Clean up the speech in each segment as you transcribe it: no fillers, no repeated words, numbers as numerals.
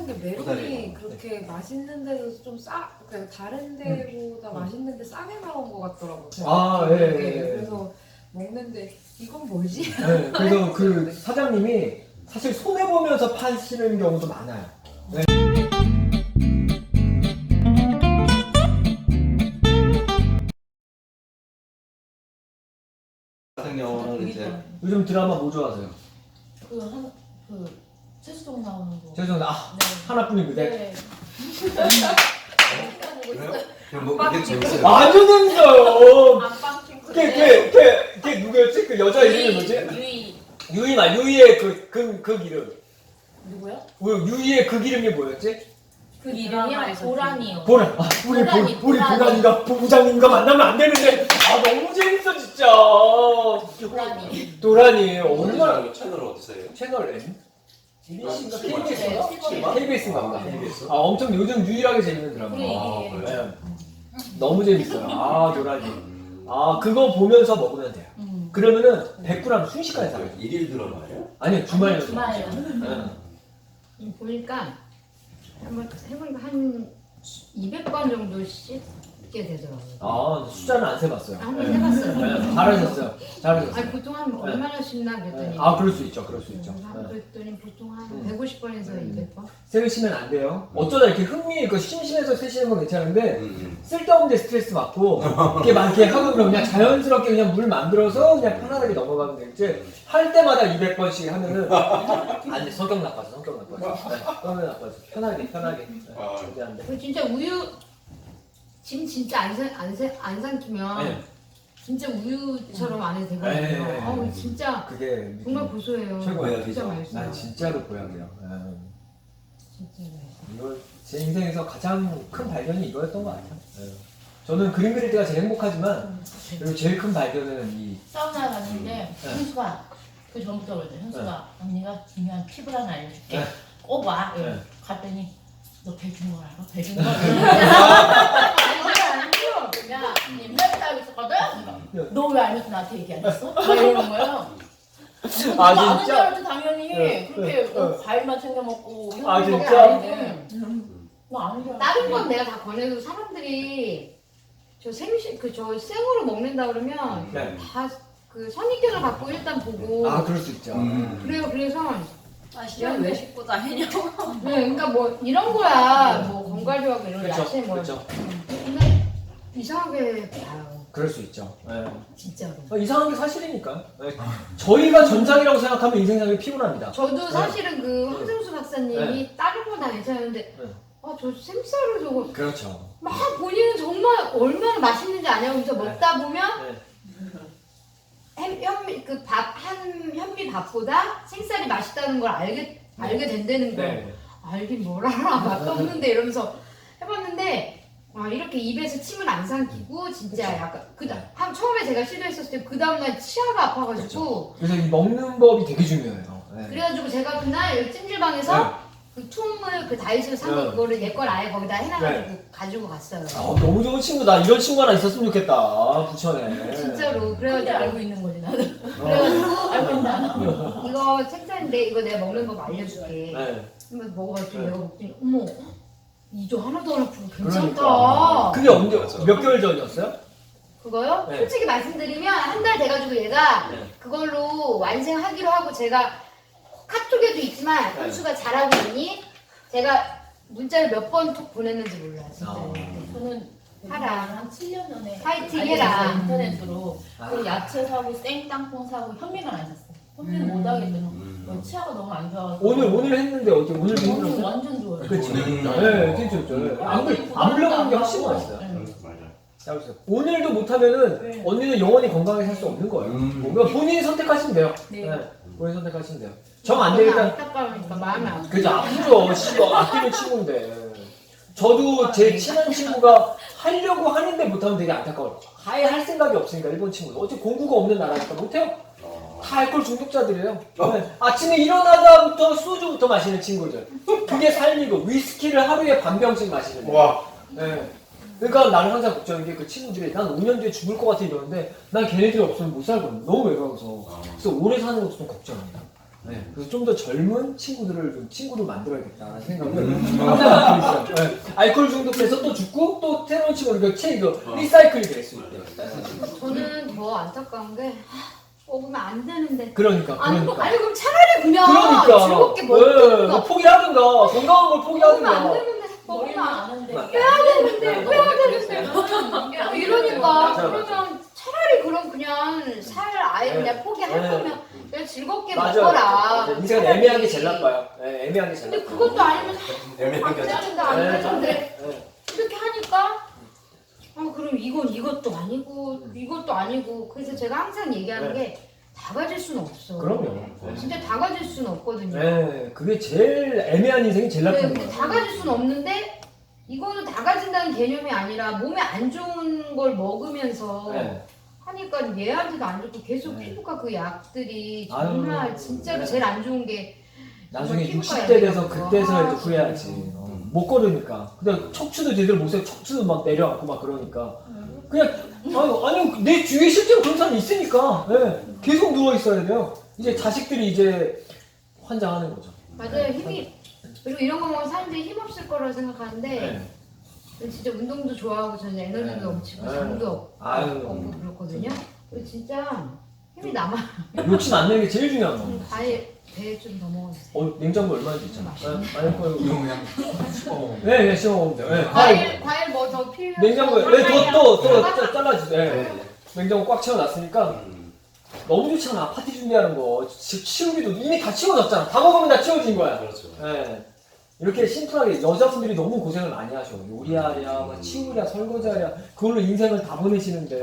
게 메론이 그렇게 맛있는 데도 좀 그러니까 다른 데보다 맛있는데 싸게 나온 것 같더라고요. 아, 예, 예. 그래서 먹는데 이건 뭐지? 네, 그래서 그 사장님이 사실 손해보면서 파시는 경우도 많아요. 네. 같은 경우는 이제 요즘 드라마 뭐 좋아하세요? 그 최수종 나오는 거. 죄송합니다. 네. 하나뿐인 그대? 네. 그래요? 그럼 뭐 그게 재밌어요. 아주 재밌어요. 안방 핑크. 걔 누구였지? 그 여자 이름이 뭐지? 유이. 유이의 그 이름. 누구요? 유이의 그 이름이 뭐였지? 그 이름이 보란이요. 보란. 우리 보란인가 부부장인가 만나면 안 되는데. 아 너무 재밌어 진짜. 보란이. 도란이 얼마나 채널 어디서요? 채널 M? BBC인가 네, KBS인가? KBS인가 보다. KBS. 아 엄청 요즘 유일하게 재밌는 드라마. 그래, 아, 이게. 네. 너무 재밌어요. 아 도란이. 아 그거 보면서 먹으면 돼요. 그러면은 100g 순식간에 다. 1일 들어가요? 아니 주말에. 주말에. 네. 보니까 한번 해보니까 한 200번 정도 씻게 되더라고요. 아 숫자는 안 세봤어요. 한번 해봤어요. 네, 잘하셨어요. 잘하셨어요. 아니 보통 한 얼마나 씻나 그랬더니 아 그럴 수 있죠. 그럴 수 있죠. 그랬더니 보통 한 150번에서 200번? 세우시면 안 돼요. 어쩌다 이렇게 심심해서 세시는 건 괜찮은데 쓸데없는 스트레스 받고 이렇게 막 이렇게 하고 그러면 그냥 자연스럽게 그냥 물 만들어서 그냥 편안하게 넘어가면 되지. 할 때마다 200번씩 하면은 아니 성격 나빠져. 네, 성격 나빠져. 편하게. 절대 안 돼. 그 진짜 우유 짐 진짜 안 삼키면 네. 진짜 우유처럼 안 해도 네. 되거든요. 어우 진짜 그게 정말 고소해요. 최고예요. 진짜 그죠? 맛있어요. 난 진짜로 보약이에요. 진짜 맛있어요. 이거 제 인생에서 가장 큰 발견이 이거였던 것 같아요. 저는 그림 그릴 때가 제일 행복하지만 그리고 제일 큰 발견은 이 사우나 갔는데 현수가 그 전부터 그러죠. 현수가 네. 언니가 중요한 팁을 하나 알려줄게. 네. 꼭 와. 네. 갔더니 너 배준 걸 알아? 배준 걸 알아? 야, 옛날에 따고 있었거든? 너 왜 알면서 나한테 얘기 안 했어? 막 이러는 거예요. 아, 아는 진짜? 줄 알았지 당연히. 네, 그렇게 네. 과일만 챙겨 먹고 아, 이런 거 진짜? 아닌데. 너 아는 줄 알았지. 다른 건 내가 다 권해도 사람들이 저 생으로 먹는다 그러면 네. 다 그 선입견을 갖고 일단 보고 아 그럴 수 있죠. 그래요. 그래서 아 시간 왜 씻고 다니냐고. 네, 그러니까 뭐 이런 거야 뭐 건강하고 이런 그렇죠. 야채 뭐 그렇죠. 근데 이상하게 봐요 그럴 수 있죠. 진짜로. 이상한 게 사실이니까. 저희가 전장이라고 생각하면 인생상이 피곤합니다. 저도 사실은 그 황정수 박사님이 네. 다른 건 다 괜찮은데 네. 저 생쌀을 저거 그렇죠. 막 본인은 정말 얼마나 맛있는지 아냐고 그래서 먹다 보면 네. 현미 밥보다 생쌀이 맛있다는 걸 알게 된다는 거. 네. 알긴 뭘 알아. 맛도 없는데 이러면서 해봤는데 와 이렇게 입에서 침을 안 삼키고 진짜 그쵸. 약간 처음에 제가 시도했었을 때 그 다음날 치아가 아파가지고 그래서 이 먹는 법이 되게 중요해요. 네. 그래가지고 제가 그날 여기 찜질방에서 그 툼을 그 다이소에 산 거 네. 그거를 얘 걸 아예 거기다 해놔가지고 가지고 갔어요. 너무 좋은 친구다. 이런 친구 하나 있었으면 좋겠다. 부천에. 진짜로 근데 그래가지고 알고 있는 거지 나는. 그래가지고 알고 있나? 이거 책자인데 이거 내가 먹는 법 알려줄게. 네. 한번 먹어가지고 내가 먹더니 어머 이조 하나도 안 아프고 괜찮다. 그러니까. 그게 언제 몇 개월 전이었어요? 그거요? 네. 솔직히 말씀드리면 한 달 돼가지고 얘가 네. 그걸로 완성하기로 하고 제가 카톡에도 있지만 네. 현수가 잘하고 있니? 제가 문자를 몇 번 톡 보냈는지 몰라 진짜. 저는 하라. 한 7년 전에 파이팅 알게 해라. 됐어요, 인터넷으로. 그리고 야채 사고 생땅콩 사고 현미만 안 샀어요. 현미는 못 하겠더라고. 치아가 너무 안 좋아서. 오늘 했는데 어제 오늘도 오늘 힘들었어요? 완전 좋아요. 그치. 오늘은 네, 진짜 좋죠. 안 불러보는 게 훨씬 맛있어요. 맞아. 오늘도 못하면은 네. 언니는 영원히 건강하게 살 수 없는 거예요. 뭔가 본인이 선택하시면 돼요. 네. 본인이 선택하시면 돼요. 정 안 되겠다. 안타까우니까 마음이 아프고. 그죠, 아프죠. 씨발, 아끼는 친구인데. 저도 제 친한 친구가 하려고 하는데 못하면 되게 안타까워요. 아예 할 생각이 없으니까, 일본 친구도. 어차피 공구가 없는 나라니까 못해요. 다 알코올 중독자들이에요. 네. 아침에 일어나다부터 소주부터 마시는 친구들. 그게 삶이고, 위스키를 하루에 반 병씩 마시는 거예요. 와. 네. 그러니까 나는 항상 걱정인 게 그 친구들이 난 5년 뒤에 죽을 것 같아 이러는데 난 걔네들이 없으면 못 살거든. 너무 외로워서. 그래서 오래 사는 것도 좀 걱정입니다. 네, 그래서 좀 더 젊은 친구들을 좀 친구로 만들어야겠다는 생각을 항상 갖고 있어요. 네. 알코올 중독돼서 또 죽고 또 새로운 친구를 리사이클이 될 수 있대요. 저는 더 안타까운 게 먹으면 안 되는데. 그러니까. 아니 그럼 차라리 그냥 그러니까. 즐겁게 네, 먹든가. 포기하든가 건강한 걸 먹으면 안 포기하든가. 되는데 머리는 먹으면 아는데. 이러니까 맞아. 그러면 차라리 그럼 그냥 살 아예 네. 그냥 포기할 네. 거면 그냥 즐겁게 맞아. 먹어라. 인생은 차라리. 애매한 게 제일 나빠요. 네, 애매한 게 제일 근데 나빠요. 그것도 아니면 애매한 안 게 되는다 안 네, 되는데 네. 이렇게 하니까 그럼 이것도 아니고 이것도 아니고 그래서 제가 항상 얘기하는 게 다 가질 수는 없어. 그럼요. 진짜 다 가질 수는 없거든요. 네, 그게 제일 애매한 인생이 제일 네, 나쁜 근데 거예요. 다 가질 수는 없는데 이거는 다 가진다는 개념이 아니라 몸에 안 좋은 걸 먹으면서 네. 하니까 얘한테도 안 좋고 계속 네. 피부과 그 약들이 아유, 정말 진짜로 네. 제일 안 좋은 게 나중에 피부과 60대 돼서 약이라고. 그때서야 아, 후회하지. 못 걸으니까. 근데 척추도 제대로 못 써. 척추도 막 내려앉고 막 그러니까. 그냥 아니 내 주위에 실제로 그런 사람이 있으니까 계속 누워 있어야 돼요. 이제 자식들이 이제 환장하는 거죠. 맞아요. 힘이 그리고 이런 거 먹으면 사람들이 힘 없을 거라고 생각하는데 네. 진짜 운동도 좋아하고 저는 에너지도 네. 넘치고 네. 잠도 아유. 없고 그렇거든요. 그리고 진짜 힘이 남아. 욕심 안 내는 게 제일 중요한 거. 아예 배에 좀 더 먹어주세요. 냉장고 얼마나 있잖아. 많이 거요. 이거 그냥 씹어. 네, 씹어 먹으면 돼요. 네. 과일 뭐 더 필요해요? 냉장고에 또 잘라주세요. 네. 냉장고 꽉 채워놨으니까 너무 좋잖아. 파티 준비하는 거. 치우기도 이미 다 치워졌잖아. 다 먹으면 다 치워진 거야. 그렇죠. 네. 이렇게 심플하게 여자분들이 너무 고생을 많이 하셔. 요리하랴, 막 치우랴, 설거지하랴. 그걸로 인생을 다 보내시는데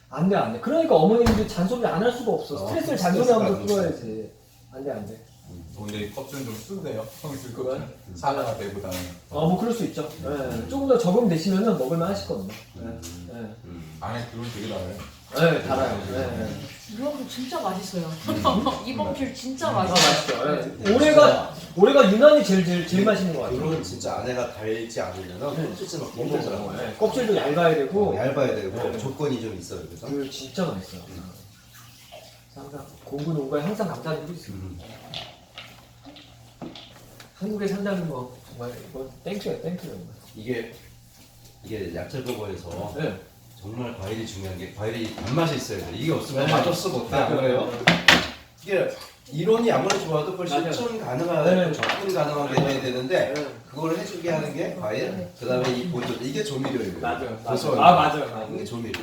안 돼, 안 돼. 그러니까 어머님들 잔소리 안 할 수가 없어. 스트레스를 잔소리하면서 풀어야지. 안 돼, 안 돼. 근데 껍질 좀 쓰네요. 성질 그거요? 껍질. 사과가 되보다는. 뭐 그럴 수 있죠. 네. 조금 더 적응되시면은 먹을만 하시거든요. 안에 그걸 되게 달아요. 네, 달아요. 네. 이거 진짜 맛있어요. 이번 귤 진짜 아, 맛있어요. 맛있죠. 네. 올해가 유난히 제일 맛있는 것 같아요. 이거는 진짜 안에가 달지 않으면 껍질째 먹기 힘들더라고요. 네, 껍질도 얇아야 되고 얇아야 되고 네. 조건이 좀 있어요. 그죠? 그 진짜 맛있어요. 항상 공부 농가에 항상 감사드리고 있습니다. 한국에 산다는 거 정말 이거 땡큐야 땡큐야. 이게 야채버거에서 네. 정말 과일이 중요한 게 과일이 단맛이 있어야 돼. 이게 없으면 네. 맛없어 못해. 안 그래요? 이게 이론이 아무리 좋아도 그걸 맞아요. 실천 가능한, 네. 접근 가능하게 해야 되는데 네. 그걸 해주게 하는 게 과일, 그 다음에 이 보조, 이게 조미료예요. 맞아요. 고소한 맞아요. 거. 이게 조미료.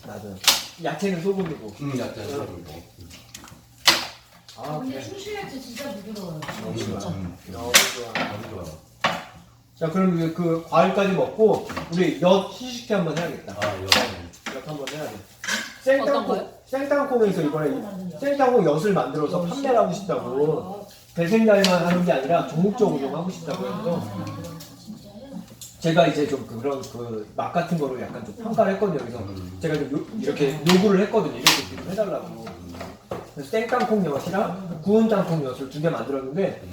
맞아요. 야채는 소금이고. 약간 소금. 근데 춘추야채 진짜 부드러워요. 너무 좋아. 너무 좋아. 너무 좋아. 자 그럼 그 과일까지 먹고 우리 엿 시식회 한번 해야겠다. 엿 한번 해야 돼. 어떤 거요? 생땅콩에서 이번에 생땅콩 엿을 만들어서 판매를 하고 싶다고. 대생달만 하는 게 아니라 전국적으로 좀 하고 싶다고 해서 제가 이제 좀 그런 그 맛 같은 거를 약간 좀 평가를 했거든요. 그래서 제가 좀 이렇게 요구를 했거든요. 이렇게 좀 해달라고. 그래서 생땅콩 엿이랑 구운 땅콩 엿을 2개 만들었는데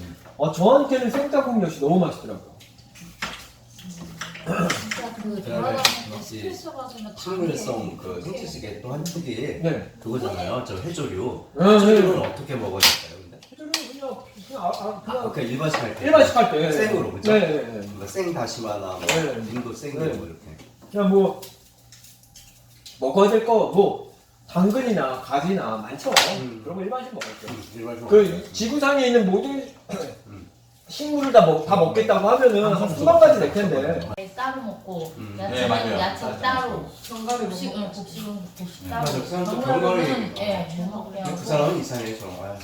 저한테는 생땅콩 엿이 너무 맛있더라고요. 진짜 그 돌아다니는 네. 스트레스 받으면 식물성 그 힌트식의 또 한 축이 네. 그거잖아요. 저 해조류. 네. 해조류는 어떻게 먹어야 될까요? 근데? 해조류는 그냥 그냥 일반식 할 때. 일반식 할 때. 생으로 그죠? 네. 그러니까 생 다시마나 뭐 네. 림도 생으로 네. 뭐 이렇게. 그냥 뭐 먹어야 될 거 뭐 당근이나 가지나 많죠. 그런 거 일반식 먹을게요. 일반식 그 지구상에 있는 모든 식물을 다 먹겠다고 하면은 한 수만 가지 될 텐데. 따로 먹고 네, 야채는 맞아요. 야채 맞아요. 따로 견과류 곡식은 곡식 따로 맞아. 그 사람도 견과류는 견과류 예, 못 먹게 하고 그 사람은 이상해 정말.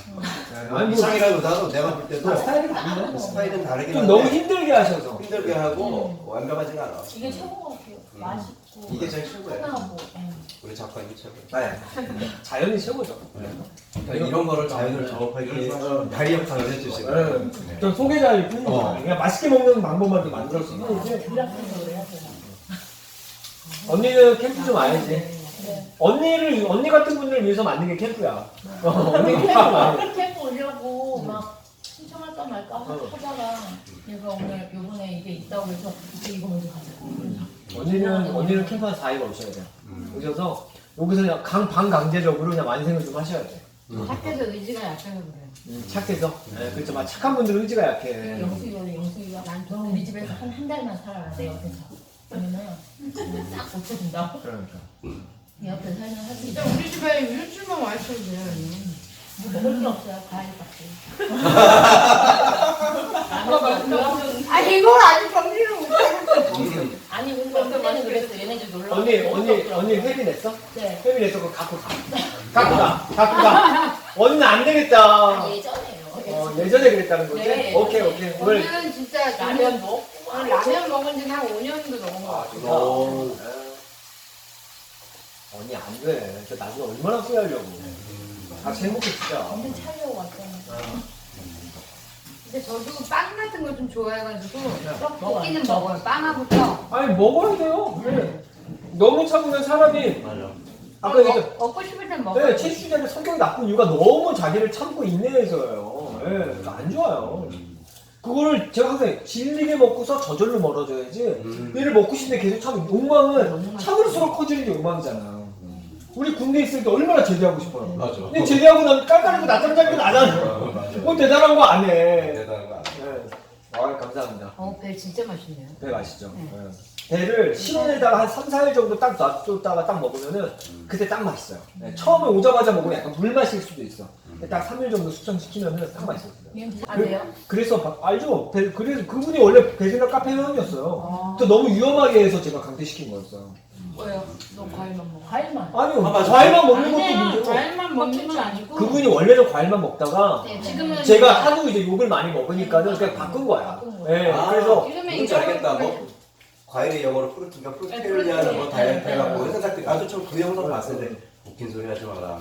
아니 뭐 이상이라기보다도 내가 볼 때도 스타일이 다른데. 스타일은 다르긴 좀 한데 너무 힘들게 하셔서. 힘들게 하고 완벽하지가 않아. 이게 최고인 것 같아요. 맛있고 이게 제일 최고예요. 편하고 우리 작가님이 최고. 네. 자연이 최고죠. 그러니까 이런 거를 자연을 작업하기 위해서 다리 역할을 해주시는. 네. 좀 소개자일 뿐이죠. 그냥 맛있게 먹는 방법만 좀 만들었을 뿐이지. 불량식으로 해야 되나? 언니는 캠프 좀 와야지. 네. 언니 같은 분들을 위해서 만든 게 캠프야. 언니 캠프 와야지. 캠프 오려고 막 신청할까 말까 하다가 그래서 오늘 요번에 이게 있다고 해서 이제 이거 먼저 가자. 언니는 캠프 한 4일 오셔야 돼요. 오셔서 여기서 그냥 방강제적으로 그냥 완생을 좀 하셔야 돼. 착해서 의지가 약해서 그래. 착해서. 네, 그렇죠. 막 착한 분들은 의지가 약해. 영숙이가 난 우리 집에서 한 달만 살아라 내 옆에서. 그러면은 싹 고쳐준다. 그러니까. 내 옆에 살면 하지. 진짜 우리 집에 일주일만 와 있어도 돼요. 뭐 먹을 게 없어요. 과일밖에. 아 이걸 아직 정리를 못해. 아니 근데 그때는 그랬어. 얘네들 놀러. 언니 회비 냈어? 네. 회비 냈어. 그거 갖고 가. 갖고 가. 언니는 안 되겠다. 예전에요. 예전에 그랬다는 거지? 네, 오케이. 오늘 저는 진짜 라면 먹고. 라면 먹은 지는 한 5년도 넘은 것 같아요. 언니 안 돼. 저 나중에 얼마나 후회하려고. 같이 행복해 진짜. 완전 차려고 왔잖아. 근데 저도 빵 같은 걸 좀 좋아해가지고 먹어요. 먹기는 먹어요. 빵하부터. 아니 먹어야 돼요. 네. 너무 참으면 사람이 맞아. 아까 얘기했죠. 먹고 싶을 땐 먹어요. 네, 최수자는 성격이 나쁜 이유가 너무 자기를 참고 인내해서요. 네, 그러니까 안 좋아요. 그거를 제가 항상 질리게 먹고서 저절로 멀어져야지. 얘를 먹고 싶은데 계속 참으면 욕망은 참을수록 커지는 게 욕망이잖아. 우리 군대 있을 때 얼마나 제대하고 싶어요. 맞아. 근데 제대하고 나면 깔깔이고 낮잠 자고 나잖아. 뭐 대단한 거 안 해. 대단한 거 아니야. 네. 아, 감사합니다. 배 진짜 맛있네요. 배 맛있죠. 네. 배를 실온에다가 한 3, 4일 정도 딱 놔뒀다가 딱 먹으면은 그때 딱 맛있어요. 네. 처음에 오자마자 먹으면 약간 물 마실 수도 있어. 근데 딱 3일 정도 숙성시키면은 딱 맛있어요. 아세요? 그래서 알죠. 그래서 그분이 원래 배신각 카페 회원이었어요. 저 너무 위험하게 해서 제가 강퇴시킨 거였어요. 뭐예요? 너 과일만 먹어. 과일만. 아니요. 맞아. 과일만 먹는 것도 아니에요. 문제고. 과일만 먹는 건 아니고. 그분이 원래는 과일만 먹다가 네, 지금은 제가 하도 이제 욕을 많이 먹으니까는 그냥 바꾼 거야. 네, 그래서 지금은 뭔지 알겠다. 뭐 과일의 영어로 프루트인가 프루테리아는 뭐 다이어트 해갖고 회사 때 나도 좀 그 영상 봤을 때 웃긴 소리 하지 마라.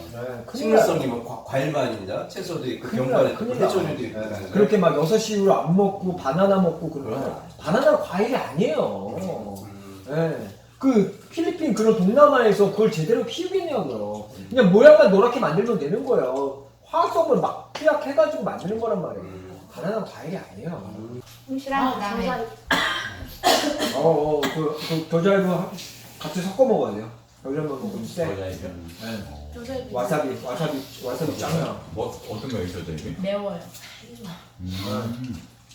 식물성이 뭐 과일만 있냐? 채소도 있고 견과류 있고 해초류도 있고. 그렇게 막 6시 이후로 안 먹고 바나나 먹고 그러면 바나나는 과일이 아니에요. 네. 그 필리핀 그런 동남아에서 그걸 제대로 키우겠냐고요. 그냥 모양만 노랗게 만들면 되는 거예요. 화학성을 막 투약해가지고 만드는 거란 말이에요. 바나나는 과일이 아니에요. 홍시랑 그다음에 그 겨자이브 같이 섞어 먹어야 돼요. 겨자이브 먹으면 쎄. 네. 와사비 짱이야. 뭐 어떤 거 있었죠 이게? 매워요.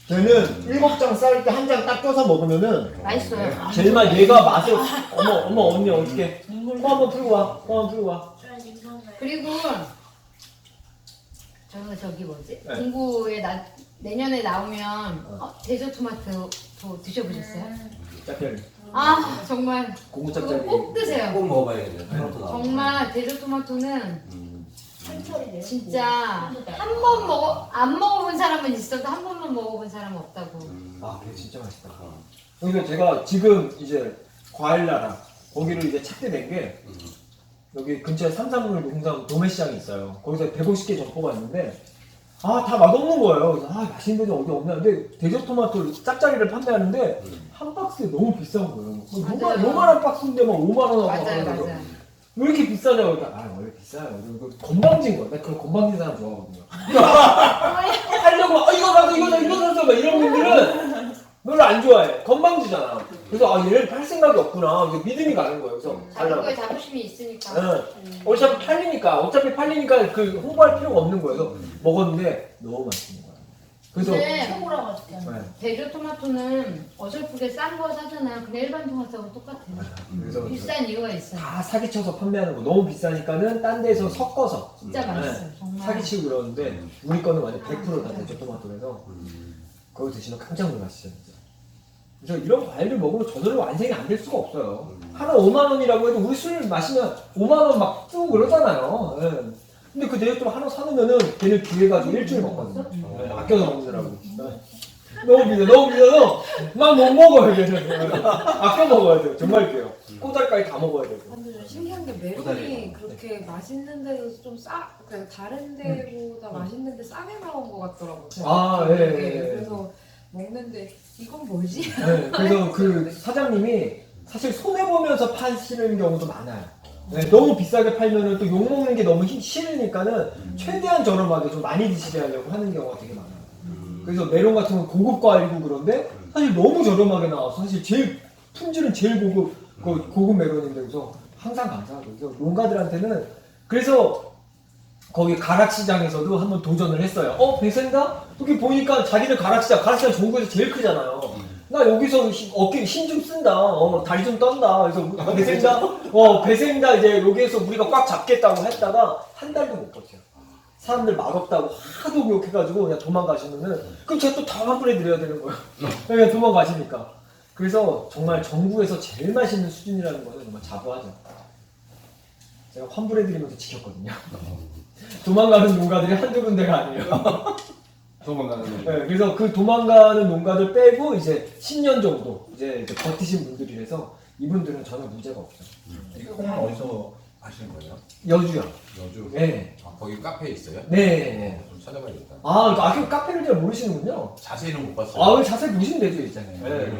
쟤는 7장 쌀 때 한 장 딱 껴서 먹으면은 맛있어요. 제일 얘가 맛을 어머 언니 어떻게 코 한번 풀고 와. 그리고 저는 저기 뭐지? 네. 공구에 내년에 나오면 대저토마토 드셔보셨어요? 짭짜리 아 정말 공구 그거 짭짜리. 꼭 드세요. 꼭 먹어봐야겠네. 토마토 나오고. 정말 대저토마토는 한철이네. 진짜 한 번 안 먹어본 사람은 있어도 한 번만 먹어본 사람은 없다고. 아 그게 진짜 맛있다. 그러니까 제가 지금 이제 과일나라 거기를 이제 찾게 된 게 여기 근처에 삼삼로 공장 도매시장이 있어요. 거기서 150개 점포가 있는데 다 맛없는 거예요. 그래서 맛있는 데는 어디 없나. 근데 대저토마토 짭짜리를 판매하는데 한 박스에 너무 비싼 거예요. 요만한 박스인데 막 5만 원 하고 맞아요. 왜 이렇게 비싸냐고 그러니까 원래 비싸요. 그리고 건방진 거야. 나 그런 건방진 사람 좋아하거든요. 하려고 이거 사서 막 이런 분들은 별로 안 좋아해. 건방지잖아. 그래서 얘를 팔 생각이 없구나. 믿음이 가는 거예요. 그래서 자기 거에 자부심이 있으니까. 어차피 팔리니까 그 홍보할 필요가 없는 거예요. 그래서 먹었는데 너무 맛있는 거야. 그래서 최고라고 하셨잖아요. 대저토마토는 어설프게 싼 거 사잖아요. 그냥 일반 토마토하고 똑같아요. 그래서 비싼 이유가 있어요. 다 사기쳐서 판매하는 거 너무 비싸니까는 딴 데서 섞어서 진짜 맛있어요. 정말. 사기치고 그러는데 우리 거는 완전 100%다 대저토마토라서 그거 드시면 깜짝 놀라시죠. 그래서 이런 과일을 먹으면 저절로 완성이 안 될 수가 없어요. 하나 5만 원이라고 해도 우리 술 마시면 5만 원 막 쓰고 그러잖아요. 네. 근데 그 대저토 하나 사놓으면은 걔를 기회가지고 일주일 먹거든요. 네, 아껴서 먹느라고. 네. 너무 비싸서 막 못 먹어요. 아껴 먹어야 돼요. 정말 웃겨요. 꼬다리까지 다 먹어야 돼요. 근데 좀 신기한 게 꼬다리. 메론이 그렇게 맛있는 데도 좀 그러니까 다른 데보다 맛있는데 싸게 나온 것 같더라고요. 그래서 먹는데 이건 뭐지? 네, 그래서 그 사장님이 사실 손해보면서 파시는 경우도 많아요. 네, 너무 비싸게 팔면은 또 욕먹는 게 너무 싫으니까는 최대한 저렴하게 좀 많이 드시게 하려고 하는 경우가 되게 많아요. 그래서 메론 같은 건 고급 과일이고 그런데 사실 너무 저렴하게 나와서 사실 품질은 제일 고급 메론인데 그래서 항상 감사하고 그래서 농가들한테는 그래서 거기 가락시장에서도 한번 도전을 했어요. 배생다? 여기 보니까 자기들 가락시장 전국에서 제일 크잖아요. 나 여기서 어깨에 힘 좀 쓴다. 다리 좀 떤다. 그래서 배생다 이제 여기에서 우리가 꽉 잡겠다고 했다가 한 달도 못 버텨요. 사람들 맛없다고 하도 욕해가지고 그냥 도망가시면은 그럼 제가 또 다 환불해드려야 되는 거예요. 그냥 도망가시니까. 그래서 정말 전국에서 제일 맛있는 수준이라는 거는 정말 자부하죠. 제가 환불해드리면서 지켰거든요. 도망가는 농가들이 한두 군데가 아니에요. 도망가는 네, 그래서 그 도망가는 농가들 빼고 이제 10년 정도 이제 버티신 분들이라서 이분들은 전혀 문제가 없어요. 이 콩은 어디서 하시는 거예요? 여주요. 여주? 네. 거기 카페에 있어요? 네. 좀 찾아봐야겠다. 그 카페를 잘 모르시는군요. 자세히는 못 봤어요. 자세히 보시면 되죠, 이제. 네.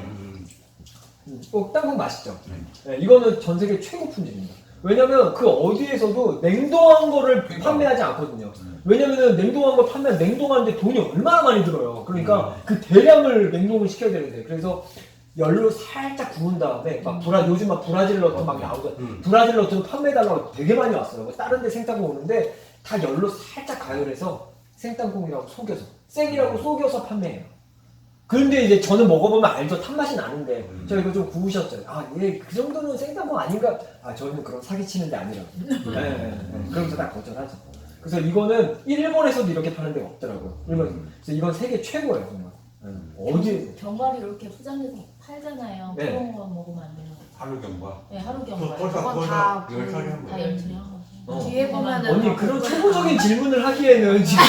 땅콩 맛있죠? 음. 네, 이거는 전 세계 최고 품질입니다. 왜냐면 그 어디에서도 냉동한 거를 그러니까. 판매하지 않거든요. 왜냐면은 냉동한 걸 판매하면 냉동하는데 돈이 얼마나 많이 들어요. 그러니까 그 대량을 냉동을 시켜야 되는데 그래서 열로 살짝 구운 다음에 요즘 막 브라질 너트 막 나오죠. 브라질 너트는 판매해달라고 되게 많이 왔어요. 다른 데 생땅콩 오는데 다 열로 살짝 가열해서 생땅콩이라고 속여서 생이라고 속여서 판매해요. 그런데 이제 저는 먹어보면 알죠. 탄맛이 나는데 저 이거 좀 구우셨죠. 그 정도는 생땅콩 아닌가? 저는 그런 사기치는 데 아니라고. 그러면서 다 거절하죠. 그래서 이거는 일본에서도 이렇게 파는 데가 없더라고요. 그래서 이건 세계 최고예요, 정말. 어디? 견과류 이렇게 포장해서 팔잖아요. 네. 그런 거 먹으면 안 돼요. 하루 경과. 네, 하루 견과류. 그건 다 열처리 한 다 거예요. 열처리 한 거지. 뒤에 보면은 언니 그런 초보적인 질문을 하기에는 지금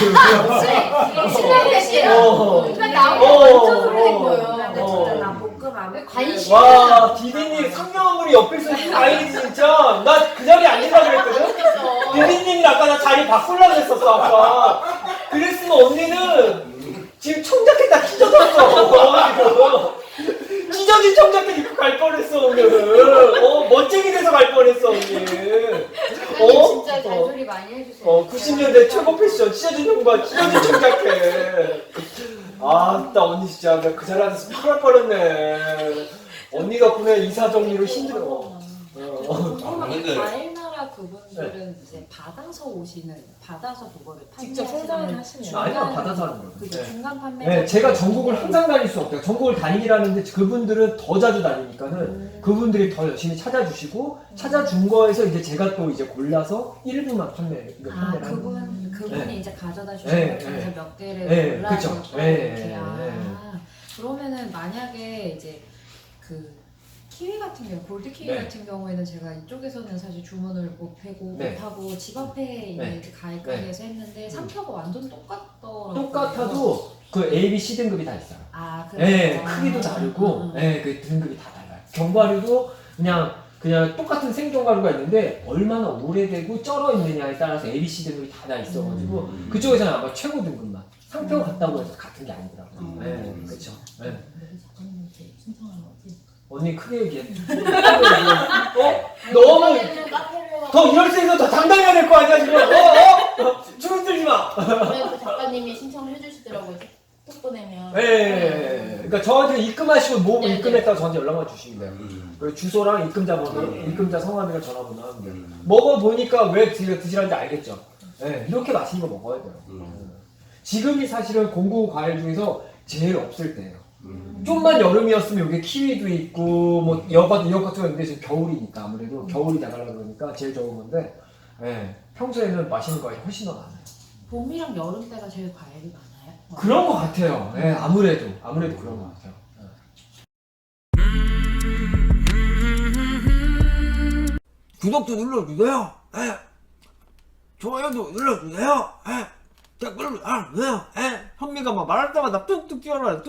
실패했어요. 그러니까 나하고 완전 소리낸 거예요. 근데 진짜 나 볶음 안 관심. 와 디디님 상명물이 옆에서 다행이지 진짜. 나 그 자리에 앉으려고 그랬거든. 디디님이 아까 나 자리 바꾸려고 했었어 아까. 그랬으면 언니는 지금 청자켓 다 찢어졌어. 찢어진 청자켓 입고 갈 뻔했어 오늘. 멋쟁이 돼서 갈 뻔했어 언니. 진짜 잔소리 많이 해주세요. 90년대 최고 패션 찢어진 형과 찢어진 청자켓. 나 언니 진짜 나 그 자리에 앉아서 팔 뻔했네. 언니 덕분에 이사 정리로 힘들어. 근데 과일나라 그분들은 이제 받아서 그거를 직접 생산을 하시네요. 아니요 받아서 하는 거예요. 그게 중간 판매. 네, 제가 전국을 항상 다닐 수 없대요. 전국을 다니기라는데 그분들은 더 자주 다니니까는 그분들이 더 열심히 찾아주시고 찾아준 거에서 이제 제가 또 이제 골라서 일부만 판매를 하는 그분이 네. 이제 가져다 네, 주신 것 네. 중에서 몇 개를 네, 골라서 그쵸. 또 네, 이렇게 네. 그러면은 만약에 이제 그 키위 같은 경우 골드 키위 네. 같은 경우에는 제가 이쪽에서는 사실 주문을 못하고 네. 집 앞에 있는 네. 이제 과일 가게에서 했는데 상표가 완전 똑같더라고요. 똑같아도 그 A, B, C 등급이 다 있어요. 그래요? 네, 크기도 다르고, 그 등급이 다 달라요. 견과류도 그냥 똑같은 생견과류가 있는데 얼마나 오래되고 쩔어 있느냐에 따라서 A, B, C 등급이 다 있어가지고 그쪽에서는 아마 최고 등급만 상표가 같다고 해서 같은 게 아니더라고요. 네, 그렇죠. 네. 우리 작가님한테 신청한 거지. 언니 크게 얘기해. 너무 카페를 더 이럴 수 있어 더 당당해야 될 거 아니야 지금. 주문 들지 마. 그 작가님이 신청을 해주시더라고요. 톡 보내면. 네. 그러니까 저한테 입금하시고 뭐 네, 입금했다고 저한테 연락만 주시면 돼요. 그 주소랑 입금자 번호, 입금자 성함이랑 전화번호 하면 돼요. 먹어보니까 왜 드시라는지 알겠죠. 네, 이렇게 맛있는 거 먹어야 돼요. 지금이 사실은 공구 과일 중에서 제일 없을 때예요. 좀만 여름이었으면 여기 키위도 있고 뭐 여과도 있는데 지금 겨울이니까 아무래도 겨울이 나가려고 그러니까 제일 좋은 건데 평소에는 맛있는 과일이 훨씬 더 많아요. 봄이랑 여름 때가 제일 과일이 많아요? 그런 것 같아요. 아무래도 그런 것 같아요. 구독도 눌러주세요. 좋아요도 눌러주세요. 댓글도 달아주세요. 현미가 막 말할 때마다 뚝뚝 뛰어라.